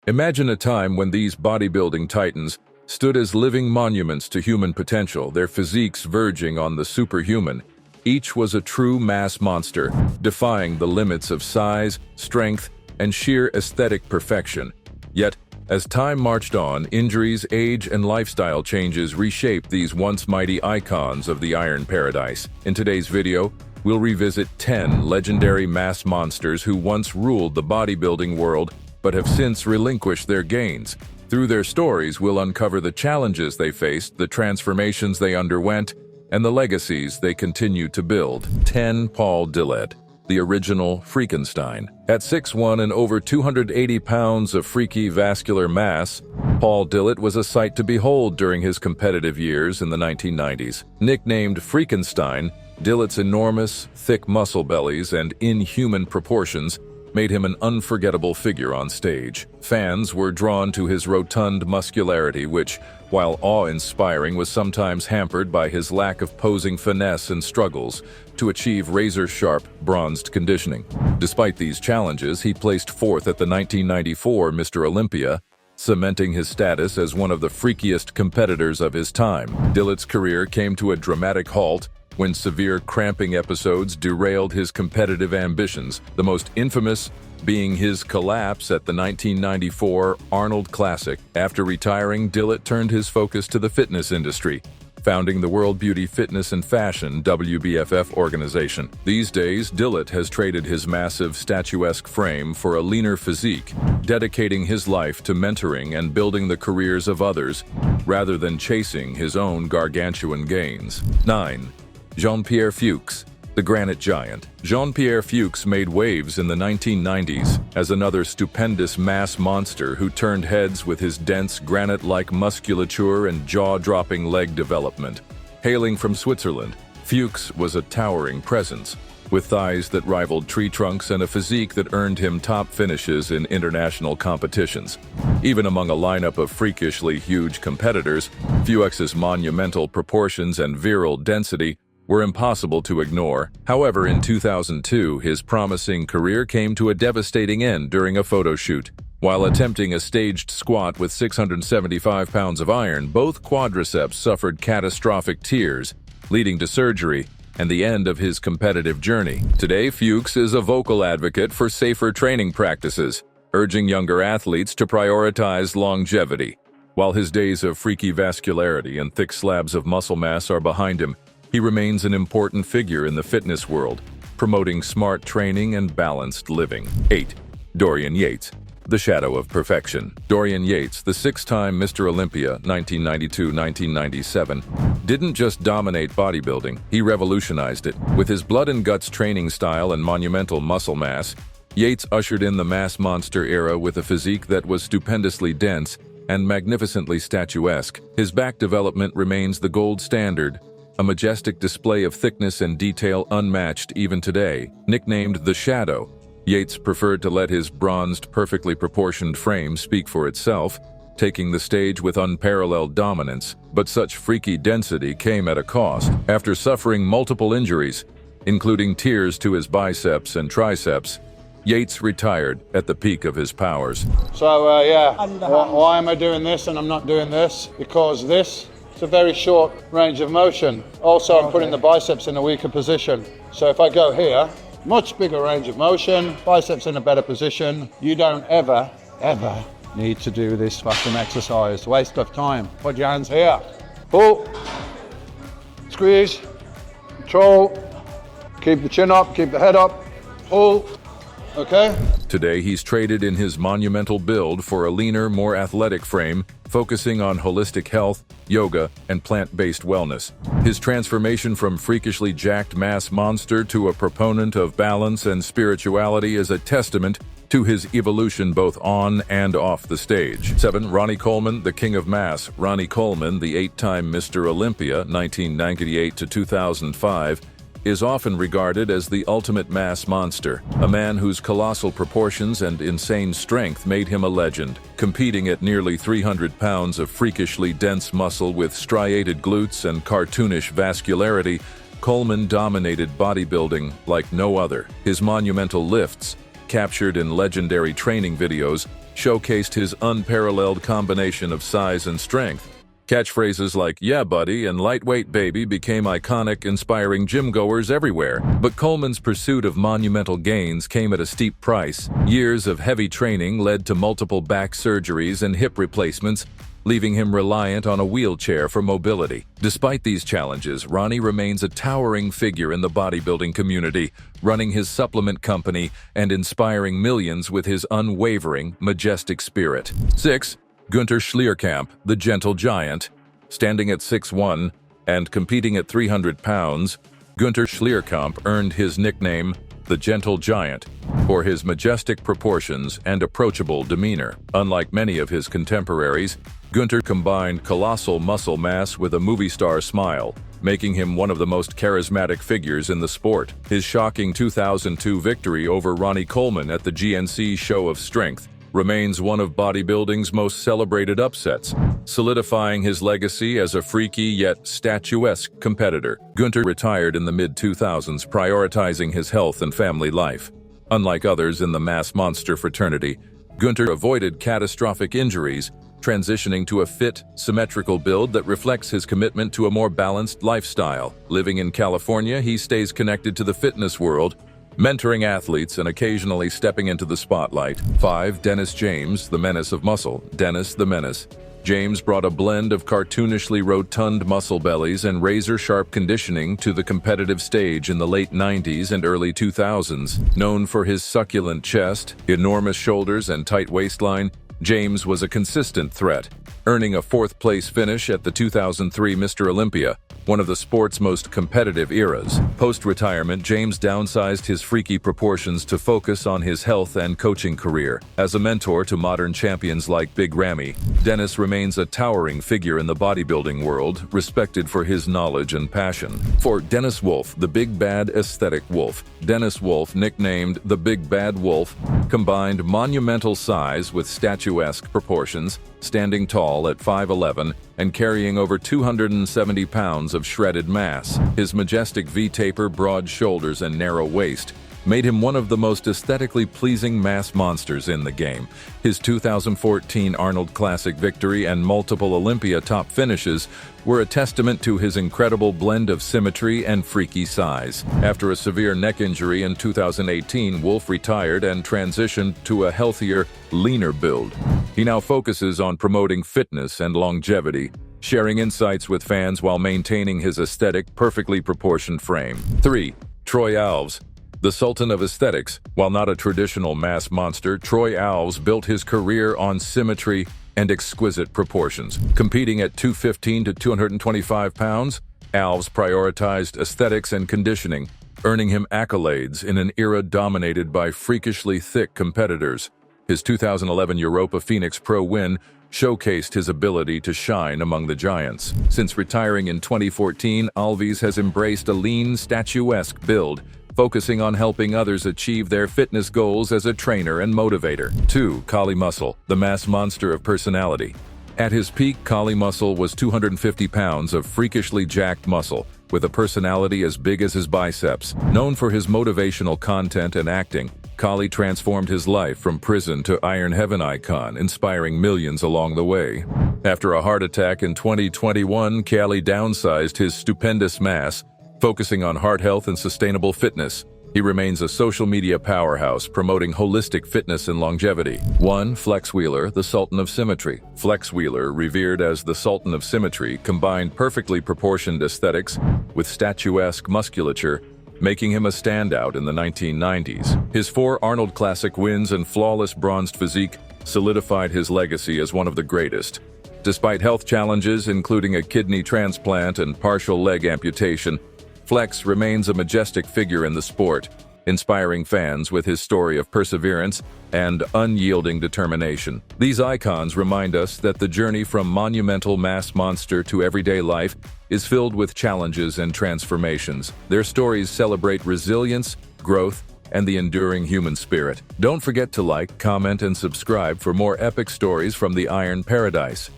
Imagine a time when these bodybuilding titans stood as living monuments to human potential, their physiques verging on the superhuman. Each was a true mass monster, defying the limits of size, strength, and sheer aesthetic perfection. Yet, as time marched on, injuries, age, and lifestyle changes reshaped these once mighty icons of the Iron Paradise. In today's video, we'll revisit 10 legendary mass monsters who once ruled the bodybuilding world but have since relinquished their gains. Through their stories, we'll uncover the challenges they faced, the transformations they underwent, and the legacies they continue to build. 10. Paul Dillet, the original Frankenstein. At 6'1" and over 280 pounds of freaky vascular mass, Paul Dillet was a sight to behold during his competitive years in the 1990s. Nicknamed Frankenstein, Dillet's enormous, thick muscle bellies and inhuman proportions made him an unforgettable figure on stage. Fans were drawn to his rotund muscularity, which, while awe-inspiring, was sometimes hampered by his lack of posing finesse and struggles to achieve razor-sharp, bronzed conditioning. Despite these challenges, he placed fourth at the 1994 Mr. Olympia, cementing his status as one of the freakiest competitors of his time. Dillet's career came to a dramatic halt when severe cramping episodes derailed his competitive ambitions, the most infamous being his collapse at the 1994 Arnold Classic. After retiring, Dillet turned his focus to the fitness industry, founding the World Beauty Fitness and Fashion (WBFF) organization. These days, Dillet has traded his massive, statuesque frame for a leaner physique, dedicating his life to mentoring and building the careers of others, rather than chasing his own gargantuan gains. 9. Jean-Pierre Fuchs, the Granite Giant. Jean-Pierre Fuchs made waves in the 1990s as another stupendous mass monster who turned heads with his dense, granite-like musculature and jaw-dropping leg development. Hailing from Switzerland, Fuchs was a towering presence, with thighs that rivaled tree trunks and a physique that earned him top finishes in international competitions. Even among a lineup of freakishly huge competitors, Fuchs's monumental proportions and virile density were impossible to ignore. However, in 2002, his promising career came to a devastating end during a photo shoot. While attempting a staged squat with 675 pounds of iron, both quadriceps suffered catastrophic tears, leading to surgery and the end of his competitive journey. Today, Fuchs is a vocal advocate for safer training practices, urging younger athletes to prioritize longevity. While his days of freaky vascularity and thick slabs of muscle mass are behind him, he remains an important figure in the fitness world, promoting smart training and balanced living. 8. Dorian Yates, the shadow of perfection. Dorian Yates, the six-time Mr. Olympia 1992-1997, didn't just dominate bodybuilding, he revolutionized it. With his blood-and-guts training style and monumental muscle mass, Yates ushered in the mass monster era with a physique that was stupendously dense and magnificently statuesque. His back development remains the gold standard, a majestic display of thickness and detail unmatched even today. Nicknamed the Shadow, Yates preferred to let his bronzed, perfectly proportioned frame speak for itself, taking the stage with unparalleled dominance. But such freaky density came at a cost. After suffering multiple injuries, including tears to his biceps and triceps, Yates retired at the peak of his powers. So why am I doing this and I'm not doing this? Because this is a very short range of motion. Also, I'm putting the biceps in a weaker position. So if I go here, much bigger range of motion, biceps in a better position. You don't ever need to do this fucking exercise. Waste of time. Put your hands here. Pull, squeeze, control, keep the chin up, keep the head up, pull. Okay. Today, he's traded in his monumental build for a leaner, more athletic frame, focusing on holistic health, yoga, and plant-based wellness. His transformation from freakishly jacked mass monster to a proponent of balance and spirituality is a testament to his evolution both on and off the stage. 7. Ronnie Coleman, the king of mass. Ronnie Coleman, the 8-time Mr. Olympia, 1998 to 2005, is often regarded as the ultimate mass monster, a man whose colossal proportions and insane strength made him a legend. Competing at nearly 300 pounds of freakishly dense muscle with striated glutes and cartoonish vascularity, Coleman dominated bodybuilding like no other. His monumental lifts, captured in legendary training videos, showcased his unparalleled combination of size and strength. Catchphrases like "Yeah, buddy" and "lightweight baby" became iconic, inspiring gym-goers everywhere. But Coleman's pursuit of monumental gains came at a steep price. Years of heavy training led to multiple back surgeries and hip replacements, leaving him reliant on a wheelchair for mobility. Despite these challenges, Ronnie remains a towering figure in the bodybuilding community, running his supplement company and inspiring millions with his unwavering, majestic spirit. 6. Gunter Scherm, the gentle giant. Standing at 6'1" and competing at 300 pounds, Gunter Scherm earned his nickname, the Gentle Giant, for his majestic proportions and approachable demeanor. Unlike many of his contemporaries, Gunter combined colossal muscle mass with a movie star smile, making him one of the most charismatic figures in the sport. His shocking 2002 victory over Ronnie Coleman at the GNC Show of Strength remains one of bodybuilding's most celebrated upsets, solidifying his legacy as a freaky yet statuesque competitor. Gunter retired in the mid-2000s, prioritizing his health and family life. Unlike others in the mass monster fraternity, Gunter avoided catastrophic injuries, transitioning to a fit, symmetrical build that reflects his commitment to a more balanced lifestyle. Living in California, he stays connected to the fitness world, mentoring athletes and occasionally stepping into the spotlight. 5. Dennis James, the Menace of Muscle. Dennis the Menace. James brought a blend of cartoonishly rotund muscle bellies and razor-sharp conditioning to the competitive stage in the late 90s and early 2000s. Known for his succulent chest, enormous shoulders, and tight waistline, James was a consistent threat, earning a fourth-place finish at the 2003 Mr. Olympia, one of the sport's most competitive eras. Post-retirement, James downsized his freaky proportions to focus on his health and coaching career. As a mentor to modern champions like Big Ramy, Dennis remains a towering figure in the bodybuilding world, respected for his knowledge and passion. For Dennis Wolf, the Big Bad Aesthetic Wolf. Dennis Wolf, nicknamed the Big Bad Wolf, combined monumental size with statuesque proportions, standing tall at 5'11" and carrying over 270 pounds of shredded mass. His majestic V-taper, broad shoulders, and narrow waist made him one of the most aesthetically pleasing mass monsters in the game. His 2014 Arnold Classic victory and multiple Olympia top finishes were a testament to his incredible blend of symmetry and freaky size. After a severe neck injury in 2018, Wolf retired and transitioned to a healthier, leaner build. He now focuses on promoting fitness and longevity, sharing insights with fans while maintaining his aesthetic, perfectly proportioned frame. 3. Troy Alves, the Sultan of Aesthetics. While not a traditional mass monster, Troy Alves built his career on symmetry and exquisite proportions. Competing at 215 to 225 pounds, Alves prioritized aesthetics and conditioning, earning him accolades in an era dominated by freakishly thick competitors. His 2011 Europa Phoenix Pro win showcased his ability to shine among the giants. Since retiring in 2014, Alves has embraced a lean, statuesque build, focusing on helping others achieve their fitness goals as a trainer and motivator. 2. Kali Muscle, the mass monster of personality. At his peak, Kali Muscle was 250 pounds of freakishly jacked muscle, with a personality as big as his biceps. Known for his motivational content and acting, Kali transformed his life from prison to Iron Heaven icon, inspiring millions along the way. After a heart attack in 2021, Kali downsized his stupendous mass, focusing on heart health and sustainable fitness. He remains a social media powerhouse, promoting holistic fitness and longevity. 1. Flex Wheeler, the Sultan of Symmetry. Flex Wheeler, revered as the Sultan of Symmetry, combined perfectly proportioned aesthetics with statuesque musculature, making him a standout in the 1990s. His 4 Arnold Classic wins and flawless bronzed physique solidified his legacy as one of the greatest. Despite health challenges, including a kidney transplant and partial leg amputation, Flex remains a majestic figure in the sport, inspiring fans with his story of perseverance and unyielding determination. These icons remind us that the journey from monumental mass monster to everyday life is filled with challenges and transformations. Their stories celebrate resilience, growth, and the enduring human spirit. Don't forget to like, comment, and subscribe for more epic stories from the Iron Paradise.